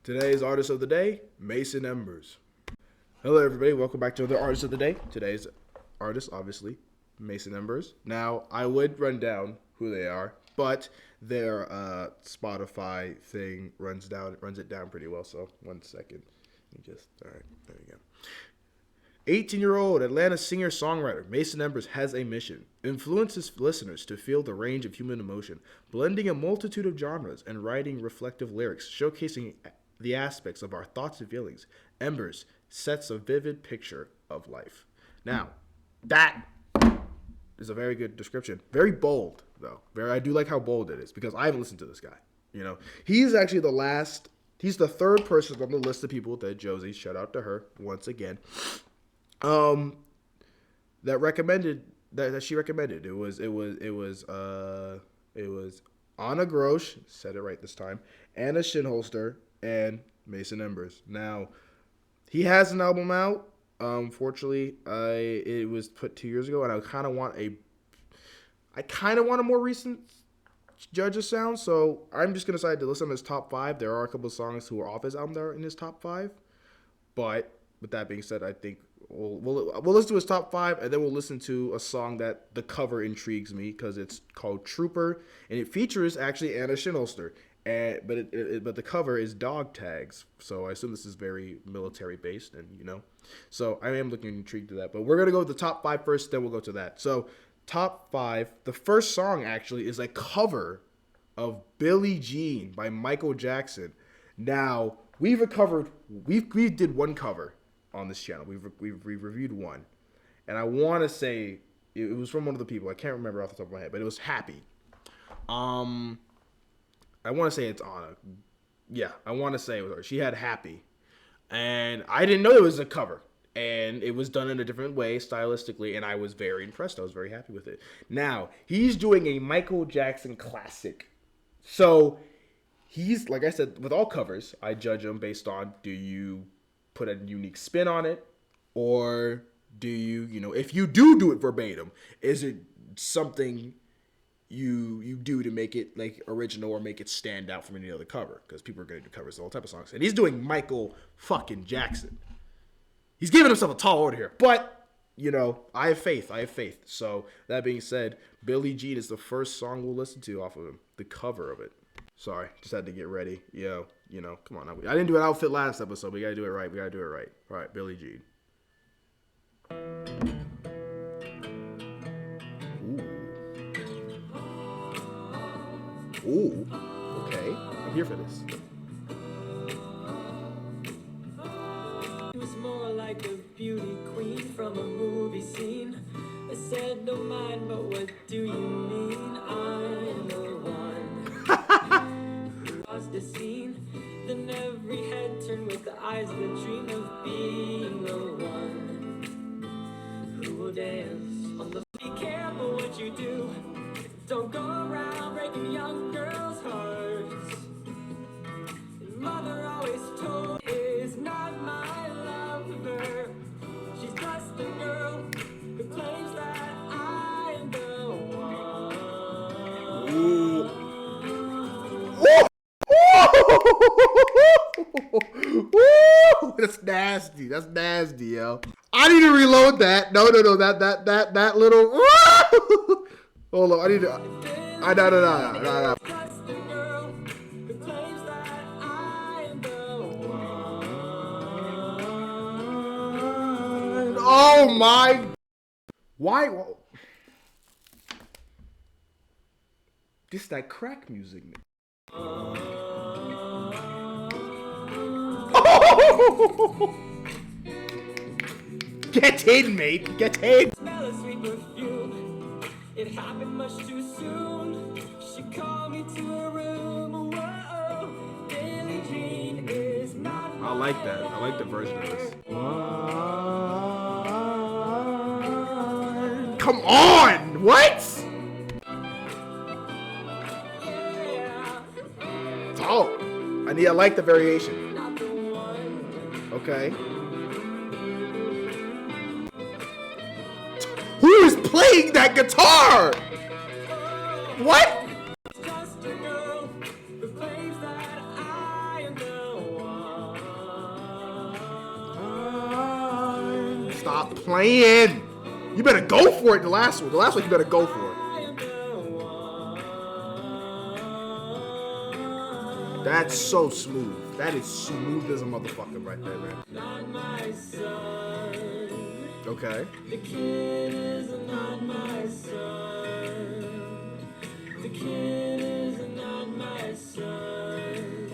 Today's artist of the day, Mason Embers. Hello, everybody. Welcome back to another artist of the day. Today's artist, obviously, Mason Embers. Now, I would run down who they are, but their Spotify thing runs it down pretty well. So, 1 second. All right, there we go. 18-year-old Atlanta singer-songwriter Mason Embers has a mission: influence his listeners to feel the range of human emotion, blending a multitude of genres and writing reflective lyrics, showcasing the aspects of our thoughts and feelings. Embers sets a vivid picture of life. Now, that is a very good description. Very bold, though. I do like how bold it is, because I haven't listened to this guy. You know, he's actually he's the third person on the list of people that Josie, shout out to her once again, that she recommended. It was Anna Grosh, said it right this time, Anna Shinholster, and Mason Embers. Now, he has an album out. Fortunately, it was put 2 years ago, and I kind of want a more recent Judge's sound. So I'm just gonna decide to listen to his top 5. There are a couple of songs who are off his album that are in his top 5. But with that being said, I think we'll listen to his top 5, and then we'll listen to a song that the cover intrigues me, because it's called Trooper, and it features actually Anna Shinholster. But the cover is dog tags, so I assume this is very military based, and so I am looking intrigued to that. But we're gonna go with the top 5 first, then we'll go to that. So top 5. The first song actually is a cover of Billie Jean by Michael Jackson. Now we did one cover on this channel. We've reviewed one, and I want to say it was from one of the people. I can't remember off the top of my head, but it was Happy. I want to say it's Anna. Yeah, I want to say it was her. She had Happy. And I didn't know it was a cover. And it was done in a different way, stylistically, and I was very impressed. I was very happy with it. Now, he's doing a Michael Jackson classic. So, he's, like I said, with all covers, I judge them based on, do you put a unique spin on it? Or do you, if you do it verbatim, is it something you do to make it like original or make it stand out from any other cover? Because people are going to do covers of all type of songs, and he's doing Michael fucking Jackson. He's giving himself a tall order here, but I have faith. So that being said, Billie Jean is the first song we'll listen to off of him, the cover of it. Sorry, just had to get ready. Come on. I didn't do an outfit last episode. We gotta do it right. All right, Billie Jean. Ooh, okay. I'm here for this. It was more like a beauty queen from a movie scene. I said, don't mind, but what do you mean? I'm the one who was the scene. Then every head turned with the eyes that dream of being the one who will dance on the. Be careful what you do. Don't go around breaking young girls' hearts. Mother always told is not my lover. She's just the girl who claims that I'm the one. Ooh. That's nasty, yo. I need to reload that. No. That little. Hold on, I need to. No. Oh my! Why? This that crack music. Get in, mate. Get in. Smell a sweet perfume. It happened much too soon. She called me to her room. Whoa, Billie Jean is not. I like that. I like the version of this. Come on! What? Yeah. Oh, I like the variation. Not the one. Okay. Who is playing that guitar? What? Just a girl who claims that I am the one. Stop playing. You better go for it. The last one you better go for it. That's so smooth. That is smooth as a motherfucker right there, man. Not my son. Okay. The kid is not my son. The kid is not my son.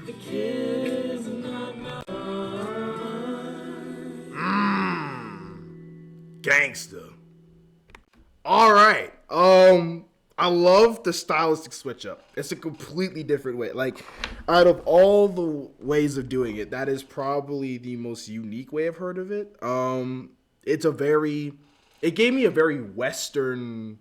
The kid is not my son. Gangsta. All right. I love the stylistic switch up. It's a completely different way. Like, out of all the ways of doing it, that is probably the most unique way I've heard of it. It gave me a very Western,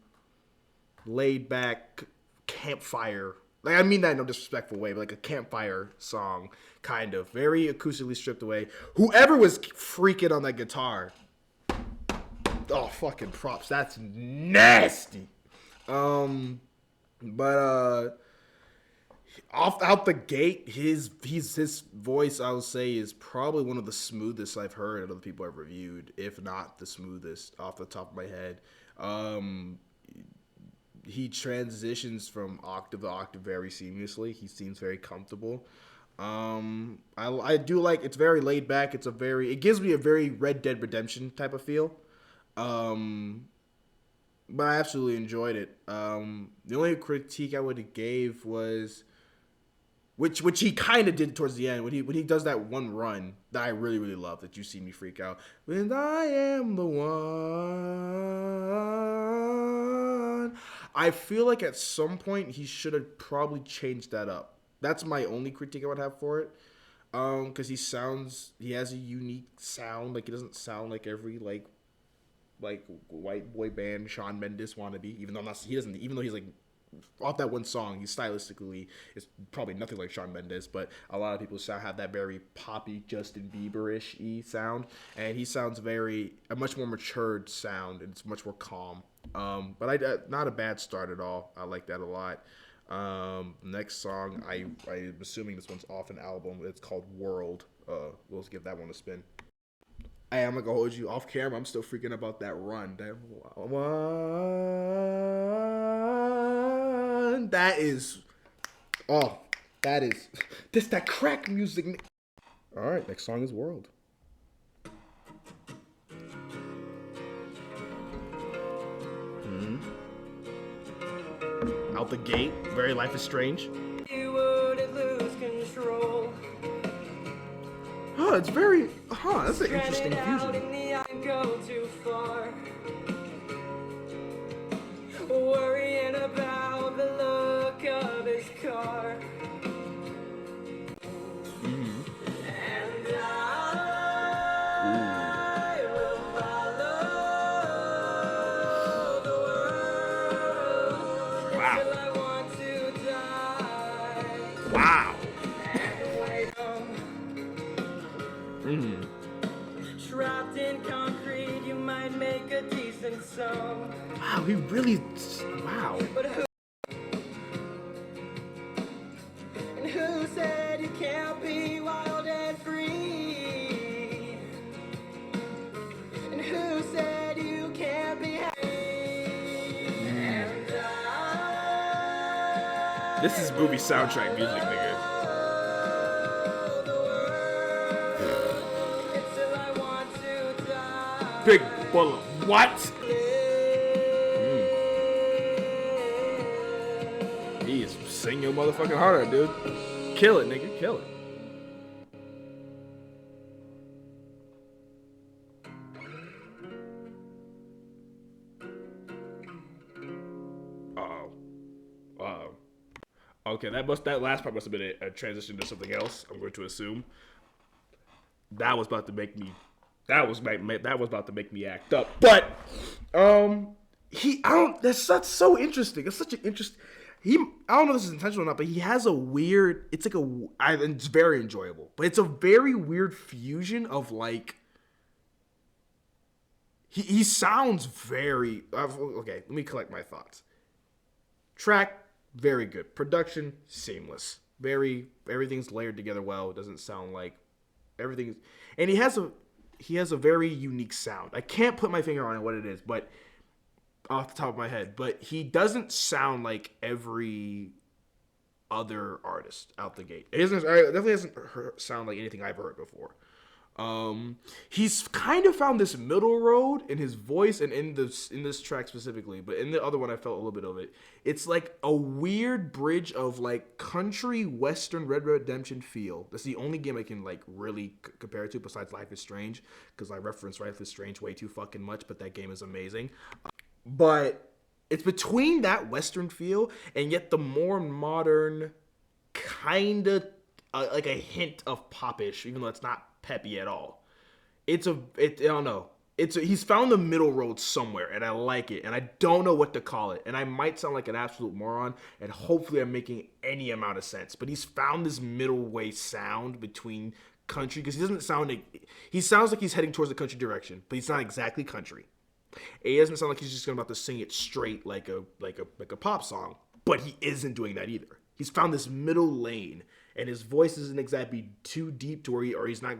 laid back campfire. Like, I mean that in no disrespectful way, but like a campfire song, kind of. Very acoustically stripped away. Whoever was freaking on that guitar, oh, fucking props. That's nasty. But out the gate, his voice, I would say, is probably one of the smoothest I've heard out of the people I've reviewed, if not the smoothest off the top of my head. He transitions from octave to octave very seamlessly. He seems very comfortable. I do like, it's very laid back. It gives me a very Red Dead Redemption type of feel. But I absolutely enjoyed it. The only critique I would have gave was, which he kind of did towards the end, when he does that one run that I really, really love, that you see me freak out. When I am the one. I feel like at some point he should have probably changed that up. That's my only critique I would have for it. Because he has a unique sound. Like, it doesn't sound like every, like white boy band Shawn Mendes wannabe, even though he's like, off that one song, he's stylistically, it's probably nothing like Shawn Mendes, but a lot of people have that very poppy Justin Bieber-ish sound, and he sounds a much more matured sound, and it's much more calm. But not a bad start at all. I like that a lot. Next song, I'm assuming this one's off an album. It's called World. We'll give that one a spin. Hey, I'm not gonna hold you off camera. I'm still freaking about that run. That one. That crack music. All right, next song is World. Out the gate, very Life is Strange. You wouldn't lose control. That's an interesting fusion. Go too far. Worrying about the look of his car. And I will follow the world until I want to die. Wow. Trapped in concrete, you might make a decent song. Wow, he really. Wow. But who said you can't be wild and free? And who said you can't be happy? And this is movie soundtrack music, nigga. Big bullet. What? He is singing your motherfucking heart out, dude. Kill it, nigga. Kill it. Okay, that last part must have been a transition to something else. I'm going to assume that was about to make me. That was about to make me act up. But that's so interesting. It's such an interesting. I don't know if this is intentional or not, but he has a weird. It's very enjoyable, but it's a very weird fusion of like. He sounds very. Okay, let me collect my thoughts. Track, very good. Production, seamless. Everything's layered together well. It doesn't sound like everything. And he he has a very unique sound. I can't put my finger on it what it is, but off the top of my head, but he doesn't sound like every other artist out the gate. It definitely doesn't sound like anything I've heard before. He's kind of found this middle road in his voice and in this track specifically, but in the other one I felt a little bit of it. It's like a weird bridge of like country western Red Redemption feel. That's the only game I can like really compare it to besides Life is Strange, because I reference Life is Strange way too fucking much, but that game is amazing. But it's between that western feel and yet the more modern kind of like a hint of popish, even though it's not peppy at all. I don't know. He's found the middle road somewhere, and I like it, and I don't know what to call it, and I might sound like an absolute moron, and hopefully I'm making any amount of sense, but he's found this middle way sound between country, because he sounds like he's heading towards the country direction, but he's not exactly country. It doesn't sound like he's just about to sing it straight like a pop song, but he isn't doing that either. He's found this middle lane, and his voice isn't exactly too deep to where he's not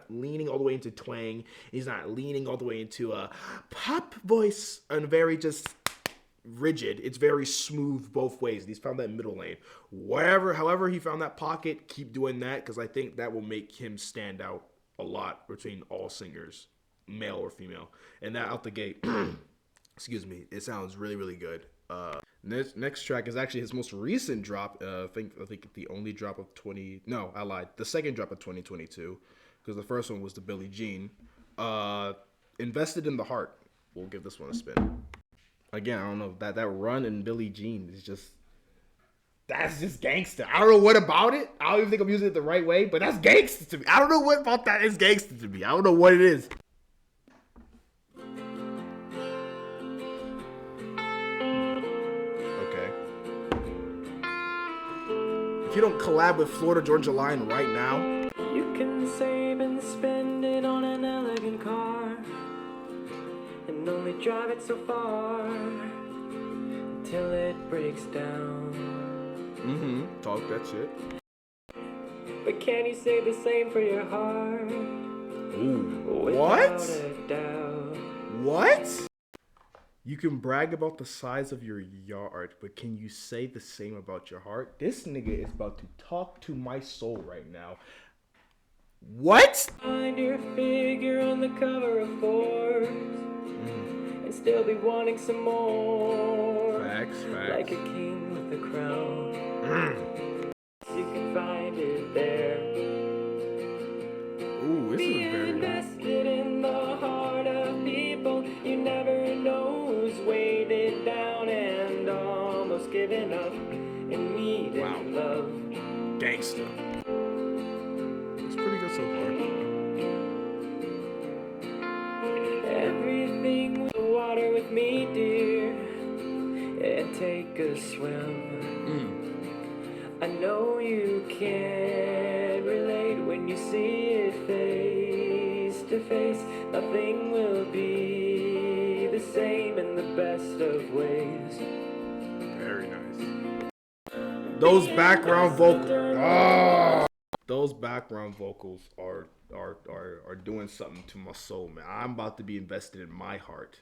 leaning all the way into twang. He's not leaning all the way into a pop voice and very just rigid. It's very smooth both ways. He's found that middle lane. However he found that pocket, keep doing that, because I think that will make him stand out a lot between all singers, male or female. And that out the gate, excuse me, it sounds really, really good. Next track is actually his most recent drop. I think the only drop of I lied. The second drop of 2022, because the first one was the Billie Jean. Invested in the Heart. We'll give this one a spin. Again, I don't know, that run in Billie Jean is that's just gangster. I don't know what about it. I don't even think I'm using it the right way, but that's gangster to me. I don't know what about that is gangster to me. I don't know what it is. If you don't collab with Florida Georgia Line right now, you can save and spend it on an elegant car and only drive it so far till it breaks down. Talk that shit. But can you say the same for your heart? Ooh. Without a doubt. What? You can brag about the size of your yard, but can you say the same about your heart? This nigga is about to talk to my soul right now. What? Find your figure on the cover of Forbes and still be wanting some more. Facts. Like a king with a crown. You can find it there. Ooh, this is very invested in the heart of people. You never know who's weighted down and almost given up and needed love. Gangsta. It's pretty good so far. Everything with the water with me, dear, and take a swim. I know you can't relate when you see it face to face. Nothing will be the same in the best of ways. Very nice. Those background vocals are doing something to my soul, man. I'm about to be invested in my heart.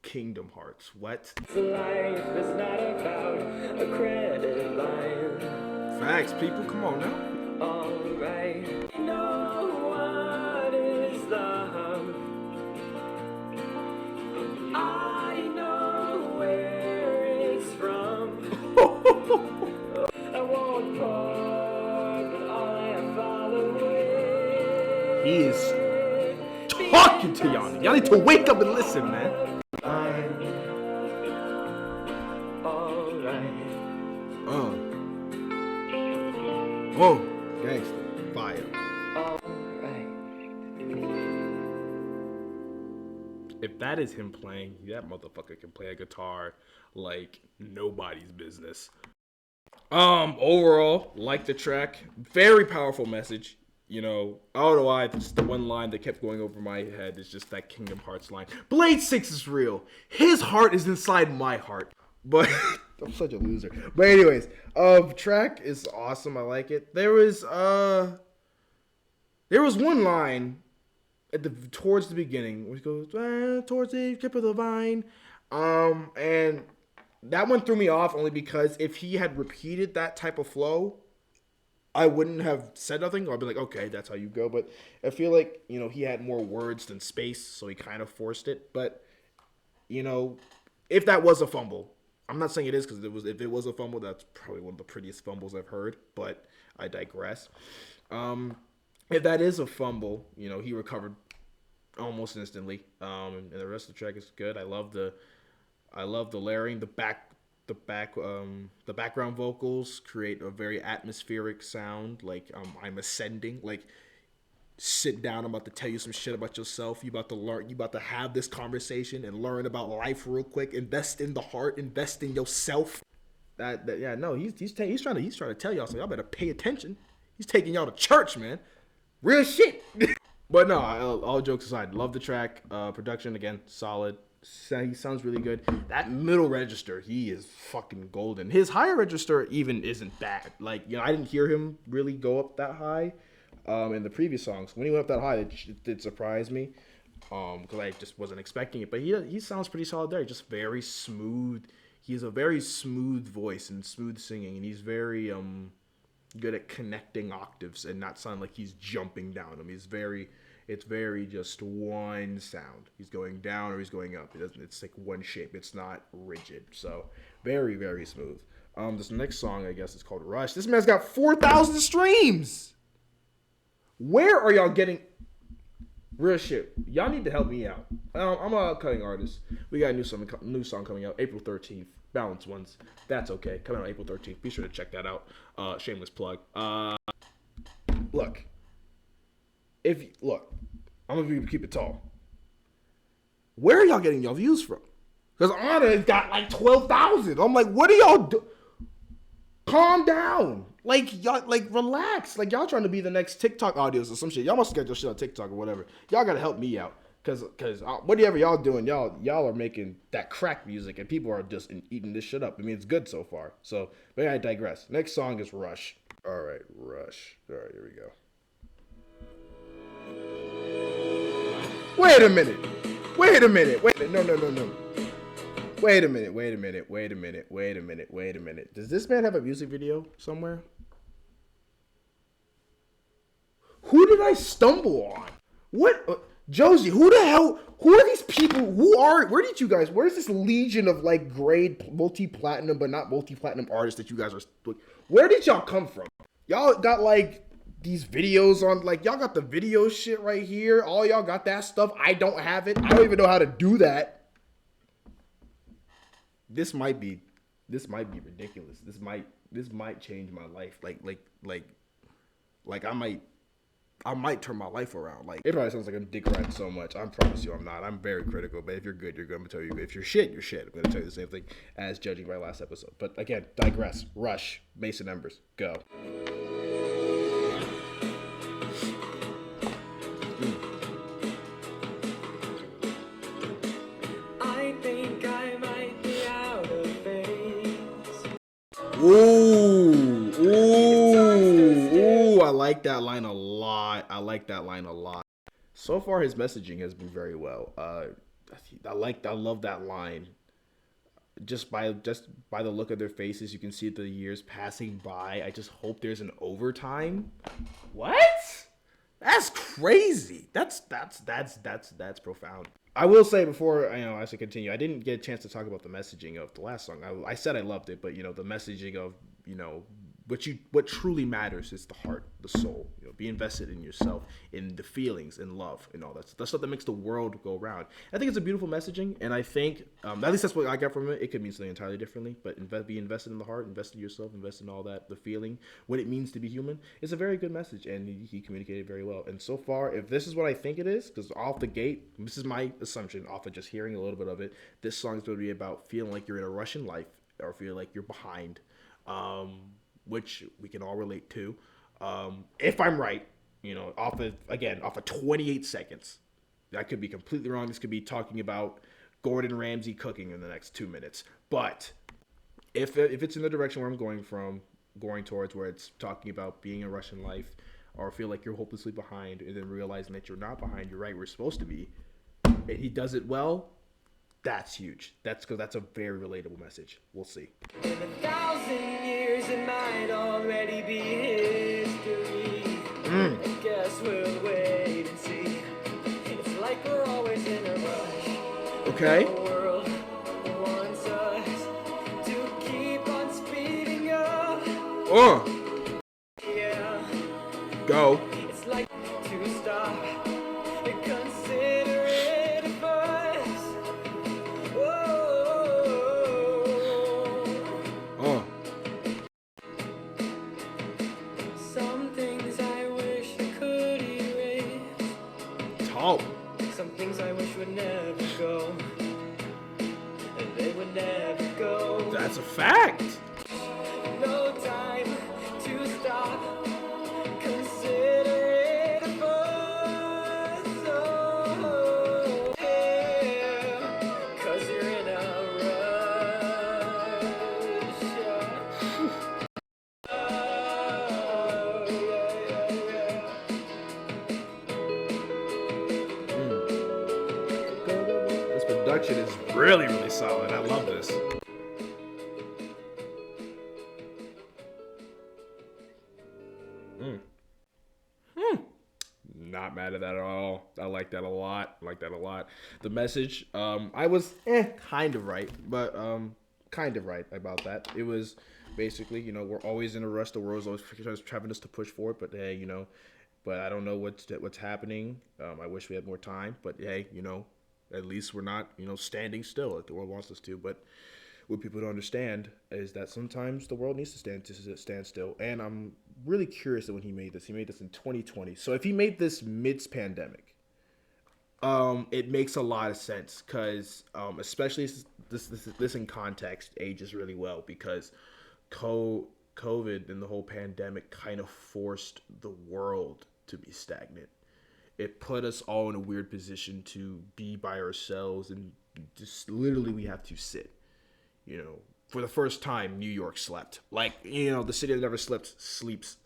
Kingdom Hearts. What? Life is not about a credit line. Facts, people. Come on now. Alright. You know what is love? I know where it's from. I won't part, but I follow it. He is talking to y'all. Y'all need to wake up and listen, man. Whoa, gangsta, fire. If that is him playing, that motherfucker can play a guitar like nobody's business. Overall, like the track, very powerful message. I don't know why, it's the one line that kept going over my head is just that Kingdom Hearts line. Blade 6 is real. His heart is inside my heart. But I'm such a loser. But anyways, track is awesome. I like it. There was one line towards the beginning, which goes towards the tip of the vine, and that one threw me off only because if he had repeated that type of flow, I wouldn't have said nothing. I'd be like, okay, that's how you go. But I feel like he had more words than space, so he kind of forced it. But you know, if that was a fumble, I'm not saying it is because it was. If it was a fumble, that's probably one of the prettiest fumbles I've heard. But I digress. Um, if that is a fumble, he recovered almost instantly. And the rest of the track is good. I love the layering, the background vocals create a very atmospheric sound. Like I'm ascending. Like sit down. I'm about to tell you some shit about yourself. You about to learn. You about to have this conversation and learn about life real quick. Invest in the heart. Invest in yourself. Yeah, no, he's trying to tell y'all, so y'all better pay attention. He's taking y'all to church, man. Real shit. But no, all jokes aside, love the track. Production again, solid. He sounds really good. That middle register, he is fucking golden. His higher register even isn't bad. Like I didn't hear him really go up that high, in the previous songs. When he went up that high, it did surprise me, because I just wasn't expecting it. But he sounds pretty solid there. Just very smooth. He has a very smooth voice and smooth singing, and he's very good at connecting octaves and not sound like he's jumping down them. It's very just one sound. He's going down or he's going up. It's like one shape. It's not rigid. So very, very smooth. This next song, I guess, is called Rush. This man's got 4,000 streams. Where are y'all getting real shit? Y'all need to help me out. I'm a upcoming artist. We got a new song coming out April 13th. Balanced Ones. That's okay. Coming out April 13th. Be sure to check that out. Shameless plug. Look, I'm gonna keep it tall. Where are y'all getting y'all views from? Because Anna's got like 12,000. I'm like, what are y'all do? Calm down. Like y'all, like relax. Like y'all trying to be the next TikTok audios or some shit. Y'all must get your shit on TikTok or whatever. Y'all gotta help me out. Cause whatever y'all doing, y'all are making that crack music and people are just eating this shit up. I mean, it's good so far. So, but I digress. Next song is Rush. All right, Rush. All right, here we go. Wait a minute. No. Wait a minute. Does this man have a music video somewhere? Who did I stumble on? What? Josie, who are these people? Where's this legion of like grade multi-platinum but not multi-platinum artists that you guys are, where did y'all come from? Y'all got like these videos on, like y'all got the video shit right here. All y'all got that stuff. I don't have it. I don't even know how to do that. This might be ridiculous. This might change my life. Like I might turn my life around. Like, it probably sounds like I'm dick riding so much. I promise you I'm not. I'm very critical. But if you're good, you're good. I'm going to tell you. If you're shit, you're shit. I'm going to tell you the same thing as judging my last episode. But again, digress. Rush. Mason Embers. Go. I think I might be out of phase. Ooh. I like that line a lot. So far, his messaging has been very well. I love that line. Just by the look of their faces, you can see the years passing by. I just hope there's an overtime. What? That's crazy. That's profound. I will say before I should continue, I didn't get a chance to talk about the messaging of the last song. I said I loved it, but the messaging of what truly matters is the heart, the soul. Be invested in yourself, in the feelings, in love, and all that. That's stuff that makes the world go round. I think it's a beautiful messaging, and I think at least that's what I got from it. It could mean something entirely differently, but be invested in the heart, invest in yourself, invest in all that, the feeling, what it means to be human. It's a very good message, and he communicated very well. And so far, if this is what I think it is, because off the gate, this is my assumption off of just hearing a little bit of it, this song is going to be about feeling like you're in a rush in life or feel like you're behind. Which we can all relate to. If I'm right, off of 28 seconds. I could be completely wrong. This could be talking about Gordon Ramsay cooking in the next 2 minutes. But if it's in the direction where I'm going towards, where it's talking about being in Russian life, or feel like you're hopelessly behind, and then realizing that you're not behind, you're right where you're supposed to be, and he does it well. That's huge. That's because that's a very relatable message. We'll see. In 1,000 years it might already be history. I guess we'll wait and see. It's like we're always in a rush. Okay. The world wants us to keep on speeding up. Yeah. Go. It's like to stop and consider it first. Whoa. Some things I wish I could erase. Talk. Some things I wish would never go. And they would never go. That's a fact. No time to stop. Consider it first. Oh, yeah. 'Cause you're in a rush. Oh, yeah. This production is really solid. I love this. Not mad at that at all. I like that a lot. The message, I was kind of right, but kind of right about that. It was basically, we're always in a rush. The world's always trying us to push forward, but hey, but I don't know what's happening. I wish we had more time, but hey, at least we're not, standing still like the world wants us to. But what people don't understand is that sometimes the world needs to stand still. And I'm really curious that when he made this in 2020. So if he made this mid-pandemic, it makes a lot of sense because especially this in context ages really well because COVID and the whole pandemic kind of forced the world to be stagnant. It put us all in a weird position to be by ourselves and just literally we have to sit. For the first time, New York slept. Like, the city that never sleeps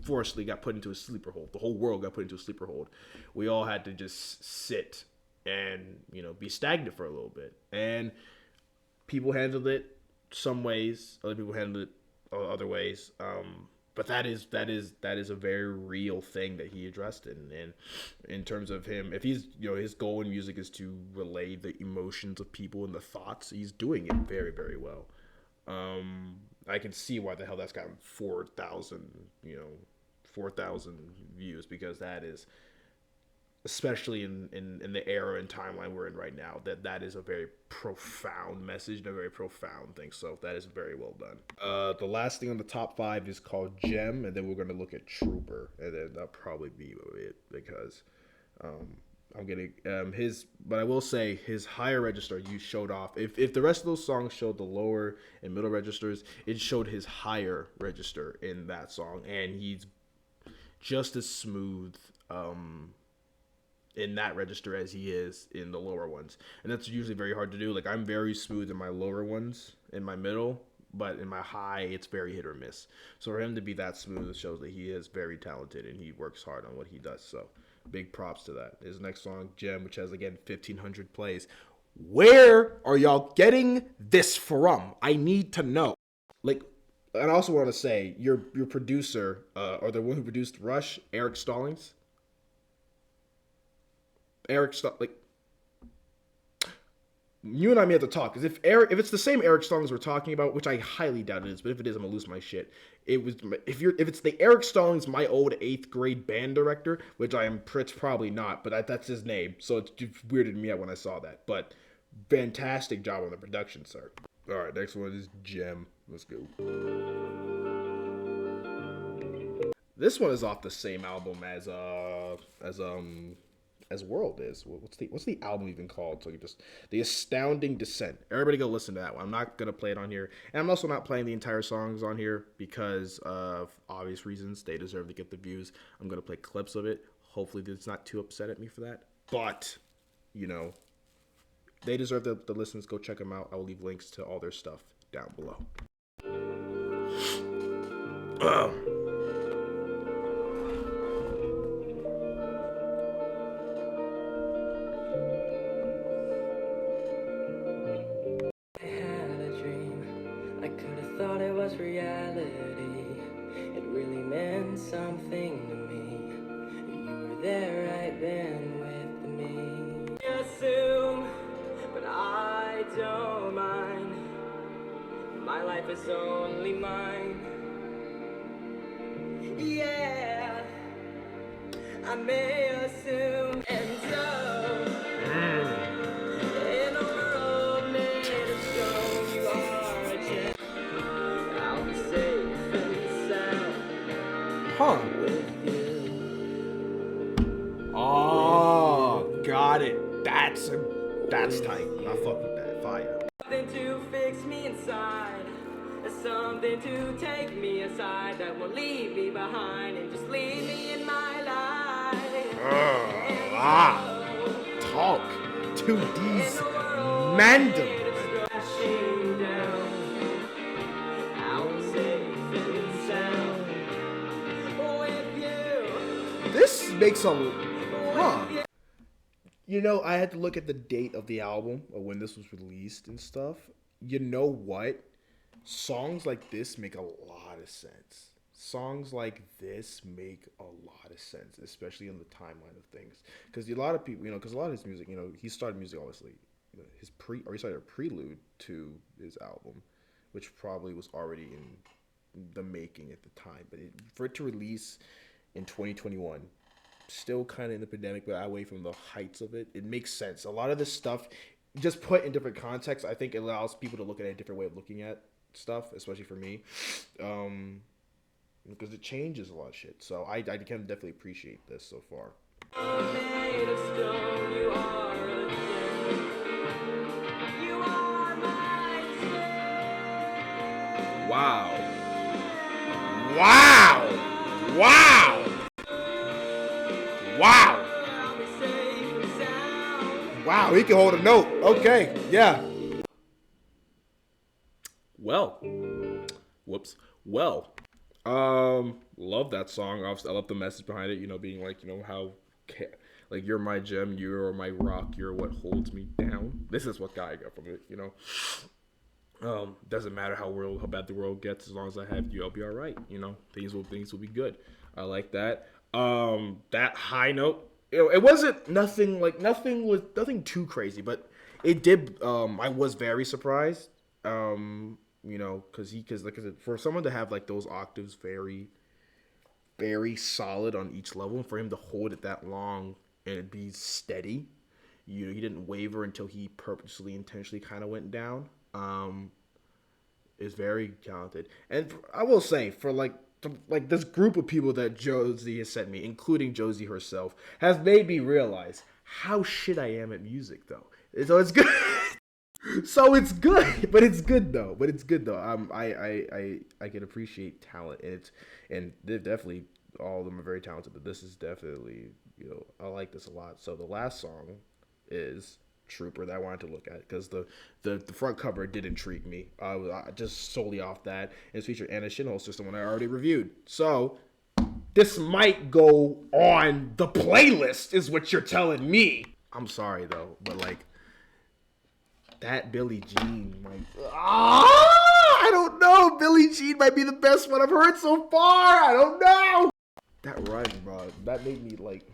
forcibly got put into a sleeper hold. The whole world got put into a sleeper hold. We all had to just sit and, be stagnant for a little bit. And people handled it some ways. Other people handled it other ways. But that is a very real thing that he addressed in terms of him. If he's his goal in music is to relay the emotions of people and the thoughts, he's doing it very, very well. I can see why the hell that's gotten 4,000 views because that is, especially in the era and timeline we're in right now, that is a very profound message and a very profound thing. So that is very well done. The last thing on the top 5 is called Gem, and then we're going to look at Trooper, and then that'll probably be it because I'm getting but I will say his higher register you showed off. If the rest of those songs showed the lower and middle registers, it showed his higher register in that song, and he's just as smooth in that register as he is in the lower ones, and that's usually very hard to do. Like I'm very smooth in my lower ones, in my middle, but in my high it's very hit or miss. So for him to be that smooth shows that he is very talented and he works hard on what he does. So big props to that. His next song, Gem, which has again 1,500 plays. Where are y'all getting this from? I need to know. Like, and I also want to say your producer or the one who produced Rush, Eric Stallings. You and I may have to talk because if it's the same Eric Stallings we're talking about, which I highly doubt it is, but if it is, I'm gonna lose my shit. If it's the Eric Stallings, my old 8th grade band director, which it's probably not, but that's his name, so it just weirded me out when I saw that. But fantastic job on the production, sir. All right, next one is Gem. Let's go. This one is off the same album as World is. What's the album even called? So The Astounding Descent. Everybody go listen to that one. I'm not gonna play it on here, and I'm also not playing the entire songs on here because of obvious reasons. They deserve to get the views. I'm gonna play clips of it. Hopefully, it's not too upset at me for that. But they deserve the listens. Go check them out. I will leave links to all their stuff down below. something to me. You were there right then with me. I assume, but I don't mind. My life is only mine. Yeah, I may assume and so. In a world made of stone, you are a gem. I'll be safe and sound. Huh. Oh, got it. That's tight. I fuck with that. Fire. Something to fix me inside. Something to take me aside that won't leave me behind and just leave me in my life. Talk to these mandem. This makes a You know, I had to look at the date of the album or when this was released and stuff. You know what? Songs like this make a lot of sense. Songs like this make a lot of sense, especially in the timeline of things. Because a lot of people, because a lot of his music, he started music obviously, he started a prelude to his album, which probably was already in the making at the time. But for it to release in 2021, still kind of in the pandemic, but away from the heights of it, it makes sense. A lot of this stuff, just put in different contexts, I think it allows people to look at a different way of looking at stuff, especially for me, because it changes a lot of shit. So I can definitely appreciate this so far. Wow. Wow, he can hold a note. Okay, yeah. Well, love that song. Obviously, I love the message behind it. Being like, how, like, you're my gem, you're my rock, you're what holds me down. This is what I got from it. Doesn't matter how bad the world gets, as long as I have you, I'll be all right. Things will be good. I like that. That high note. It wasn't nothing too crazy, but it did. I was very surprised. Because like I said, for someone to have like those octaves very, very solid on each level, and for him to hold it that long and it be steady, he didn't waver until he purposely, intentionally kind of went down. Is very talented, and I will say for like this group of people that Josie has sent me, including Josie herself, has made me realize how shit I am at music, though. So it's good. So it's good, but it's good though. I can appreciate talent, and they're definitely, all of them are very talented. But this is definitely, I like this a lot. So the last song is Trooper that I wanted to look at because the front cover did intrigue me. Just solely off that. And it's featured Anna Shinholster, someone I already reviewed. So this might go on the playlist, is what you're telling me. I'm sorry though, but like that Billie Jean might. I don't know. Billie Jean might be the best one I've heard so far. I don't know. That rhyme, bro. That made me like.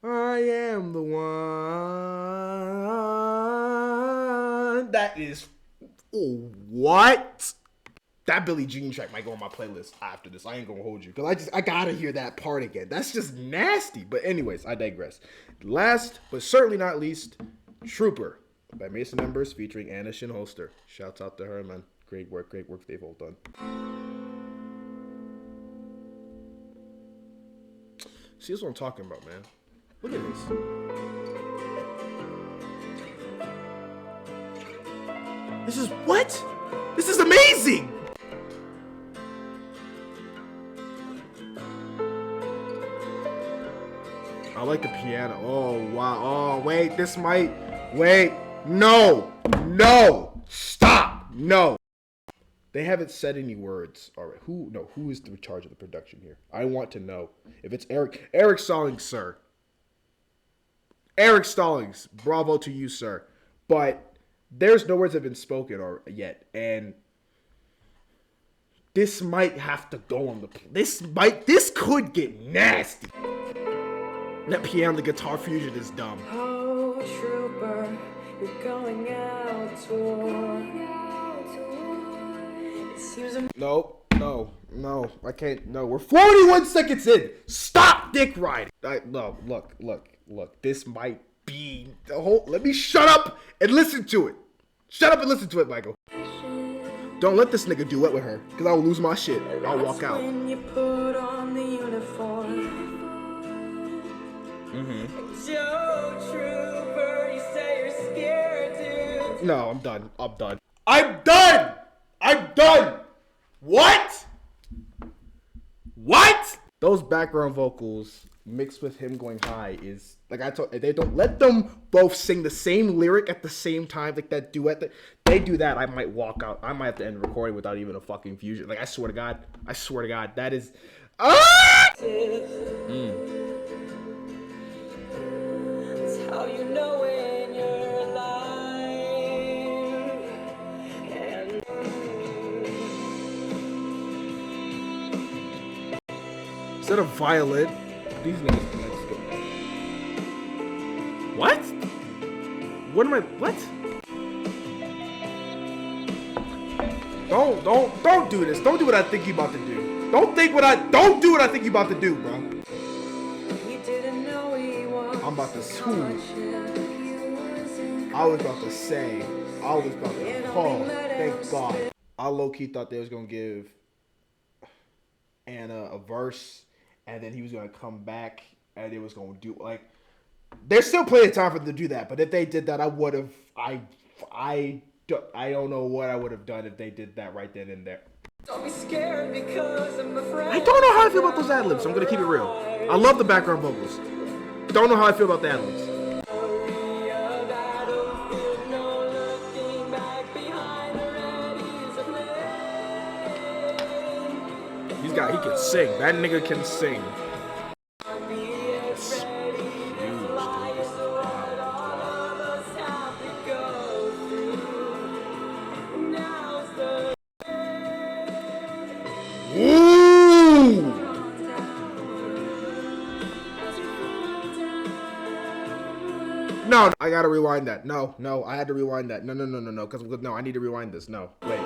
I am the one. That is. Oh, what? That Billie Jean track might go on my playlist after this. I ain't gonna hold you because I gotta hear that part again. That's just nasty. But anyways, I digress. Last but certainly not least, Trooper by Mason Embers featuring Anna Shinholster. Shouts out to her, man. Great work they've all done. See, that's what I'm talking about, man. Look at this. This is what? This is amazing! I like the piano. Oh, wow. Oh, wait, this might... Wait. No. Stop. No. They haven't said any words. All right. Who is in charge of the production here? I want to know. If it's Eric Stallings, sir. Eric Stallings, bravo to you, sir. But there's no words that have been spoken yet. And this might have to go on the. This could get nasty. That piano to guitar fusion is dumb. Oh, trooper, you're going out to war. It seems No, I can't. No, we're 41 seconds in. Stop dick riding. No, look. This might be the whole. Let me shut up and listen to it. Shut up and listen to it, Michael. Don't let this nigga duet with her, because I will lose my shit. I'll walk out. when you put on the uniform. Joe Trooper, you say you're scared, dude. No, I'm done. What? Those background vocals mixed with him going high is like I told. They don't let them both sing the same lyric at the same time, like that duet. They do that, I might walk out. I might have to end the recording without even a fucking fusion. Like I swear to God, that is. It's how you know when you're alive. And Instead of violin, these niggas. What? What? Don't do this. Don't do what I think you about to do. Don't do what I think you about to do, bro. he didn't know he was. I'm about to swoon. I was about to call. Thank God. I low-key thought they was gonna give Anna a verse, and then he was gonna come back, and it was gonna do like. There's still plenty of time for them to do that, but if they did that, I would have. I don't know what I would have done if they did that right then and there. Don't be scared because I'm afraid. I don't know how I feel about those ad-libs. I'm gonna keep it real. I love the background vocals. Don't know how I feel about the ad-libs. He can sing. That nigga can sing. No, I gotta rewind that. No, I had to rewind that. No, because no, I need to rewind this. No, wait.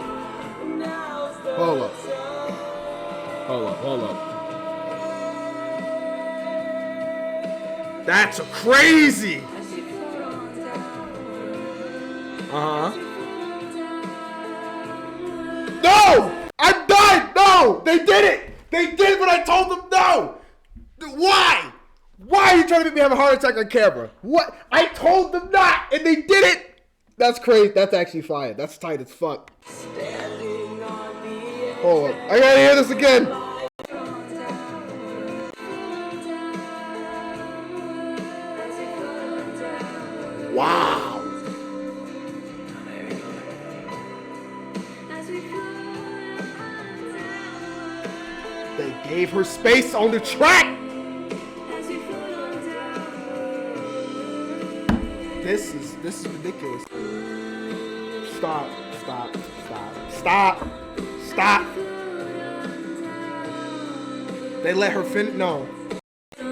Hold up. That's crazy. No, I'm done. No, they did it. They did what I told them. No. Why? Why are you trying to make me have a heart attack on camera? What? I told them not, and they did it. That's crazy. That's actually fire. That's tight as fuck. Hold on. I gotta hear this again. Wow. They gave her space on the track. This is ridiculous. Stop. They let her finish. No. This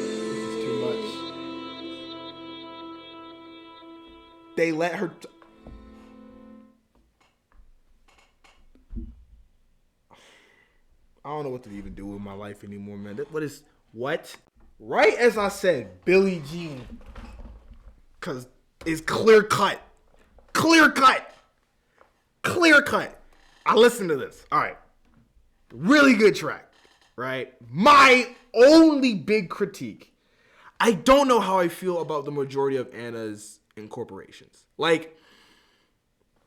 is too much. They let her. I don't know what to even do with my life anymore, man. What? Right as I said, Billie Jean. Because it's clear cut. I listened to this. All right. Really good track. Right? My only big critique. I don't know how I feel about the majority of Anna's incorporations. Like,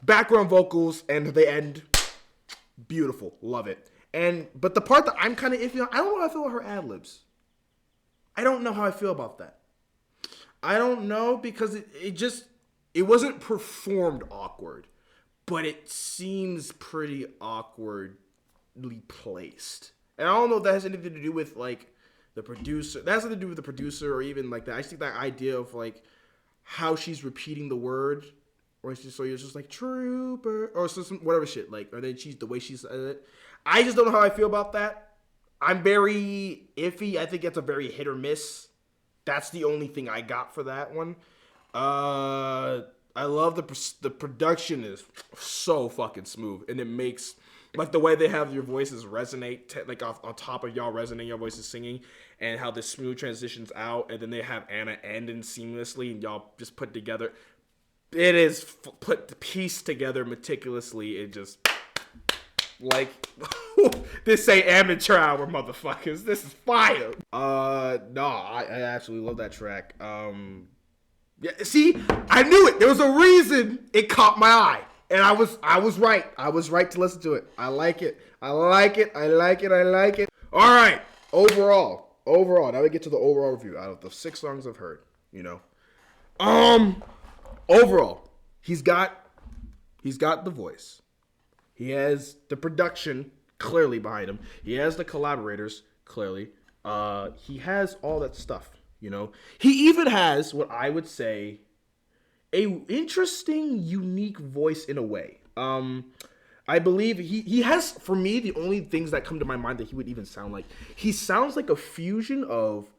background vocals and the end. Beautiful. Love it. But the part that I'm kind of iffy on, I don't know how I feel about her ad-libs. I don't know how I feel about that. I don't know because it wasn't performed awkward, but it seems pretty awkwardly placed. And I don't know if that has anything to do with like the producer. That has nothing to do with the producer or even like that. I just think that idea of like how she's repeating the word or it's just so you're just like trooper or some whatever shit like, or then she's the way she said it. I just don't know how I feel about that. I'm very iffy. I think it's a very hit or miss. That's the only thing I got for that one. I love the production is so fucking smooth, and it makes like the way they have your voices resonate, like on top of y'all resonating your voices singing, and how the smooth transitions out, and then they have Anna ending seamlessly, and y'all just put together. It is put pieced together meticulously. It just like this ain't amateur hour, motherfuckers. This is fire. No, I absolutely love that track. Yeah, see, I knew it. There was a reason it caught my eye, and I was right. I was right to listen to it. I like it. I like it. I like it. I like it. All right. Overall. Now we get to the overall review. Out of the 6 songs I've heard, overall, he's got the voice. He has the production clearly behind him. He has the collaborators clearly. He has all that stuff. He even has what I would say a interesting, unique voice in a way. I believe he has, for me, the only things that come to my mind that he would even sound like. He sounds like a fusion of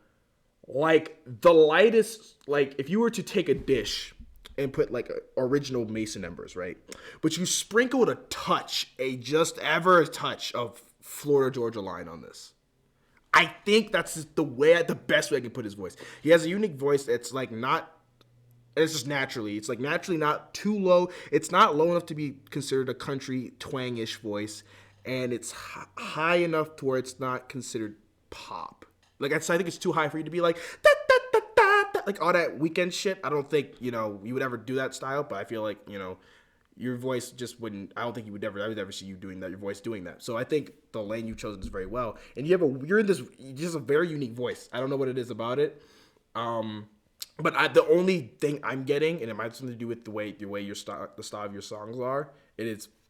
like the lightest, like if you were to take a dish and put like original Mason Embers, right? But you sprinkled a touch of Florida Georgia Line on this. I think that's the best way I can put his voice. He has a unique voice that's like not, it's just naturally. It's like naturally not too low. It's not low enough to be considered a country twang-ish voice. And it's high enough to where it's not considered pop. Like I think it's too high for you to be like, da, da, da, da, da, like all that weekend shit. I don't think, you would ever do that style. But I feel like, your voice just wouldn't. I don't think I would ever see you doing that. Your voice doing that. So I think the lane you've chosen is very well. And you're in this just a very unique voice. I don't know what it is about it. But the only thing I'm getting, and it might have something to do with the way the style of your songs are.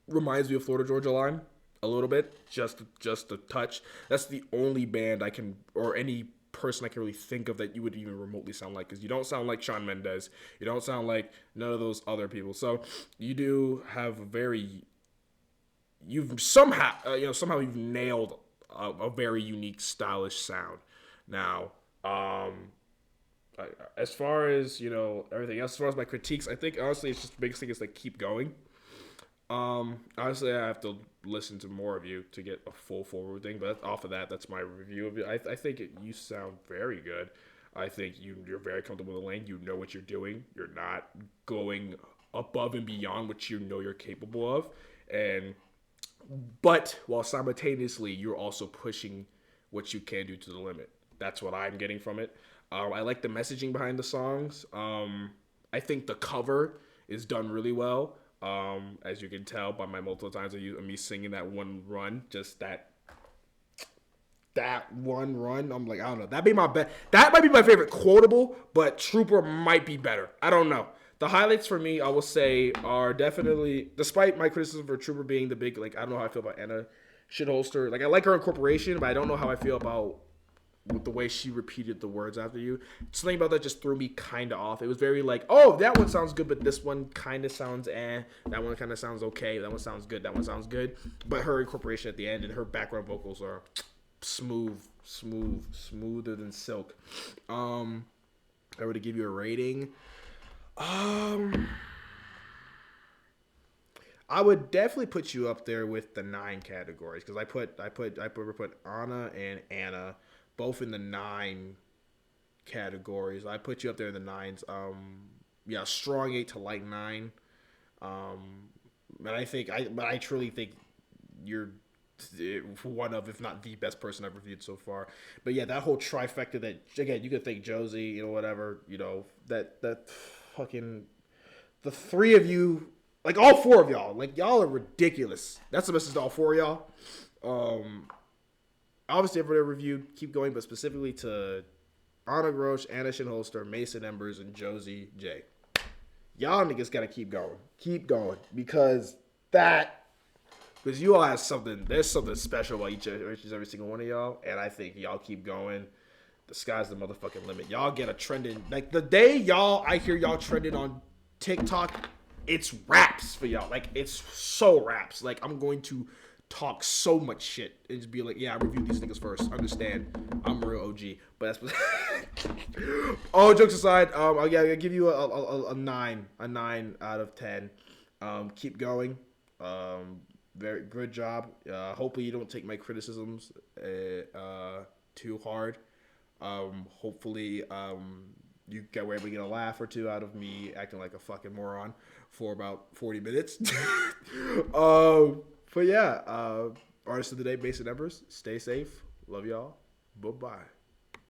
Reminds me of Florida Georgia Line a little bit, just a touch. That's the only band I can, or any person I can really think of that you would even remotely sound like, because you don't sound like Shawn Mendes, you don't sound like none of those other people. So you do have you've somehow you've nailed a very unique stylish sound. Now, as far as everything else, as far as my critiques, I think honestly it's just the biggest thing is like keep going. Honestly, I have to listen to more of you to get a full forward thing, but off of that, that's my review of it. I think you sound very good. I think you're very comfortable in the lane. You know what you're doing. You're not going above and beyond what you're capable of, but while simultaneously you're also pushing what you can do to the limit. That's what I'm getting from it. I like the messaging behind the songs. I think the cover is done really well. As you can tell by my multiple times of me singing that one run, just that one run, I'm like, I don't know. That might be my favorite quotable, but Trooper might be better. I don't know. The highlights for me, I will say, are definitely, despite my criticism for Trooper being the big, like, I don't know how I feel about Anna Shitholster. Like, I like her incorporation, but I don't know how I feel about with the way she repeated the words after you. Something about that just threw me kind of off. It was very like, oh, that one sounds good, but this one kind of sounds that one kind of sounds okay, that one sounds good, that one sounds good. But her incorporation at the end and her background vocals are smoother than silk. If I were to give you a rating, I would definitely put you up there with the 9 categories, because I put Anna and Anna both in the 9 categories. I put you up there in the 9s. Strong 8 to light 9. But I truly think you're one of, if not the best person I've reviewed so far. But yeah, that whole trifecta that, again, you could think Josie, whatever, that fucking, the 3 of you, like all 4 of y'all, like y'all are ridiculous. That's the message to all 4 of y'all. Obviously, everybody reviewed, keep going, but specifically to Anna Grosh, Anna Shitholster, Mason Embers, and Josie J. Y'all niggas gotta keep going. Keep going. Because you all have something, there's something special about each every single one of y'all, and I think y'all keep going. The sky's the motherfucking limit. Y'all get a trending, like the day I hear y'all trending on TikTok, it's raps for y'all. Like, it's so raps. Like, I'm going to talk so much shit and just be like, yeah, I reviewed these niggas first. Understand, I'm a real OG. But that's all jokes aside. I'll give you a 9 out of 10. Keep going. Very good job. Hopefully you don't take my criticisms too hard. Hopefully you were able to get a laugh or two out of me acting like a fucking moron for about 40 minutes. But yeah, artist of the day, Mason Embers. Stay safe. Love y'all. Bye-bye.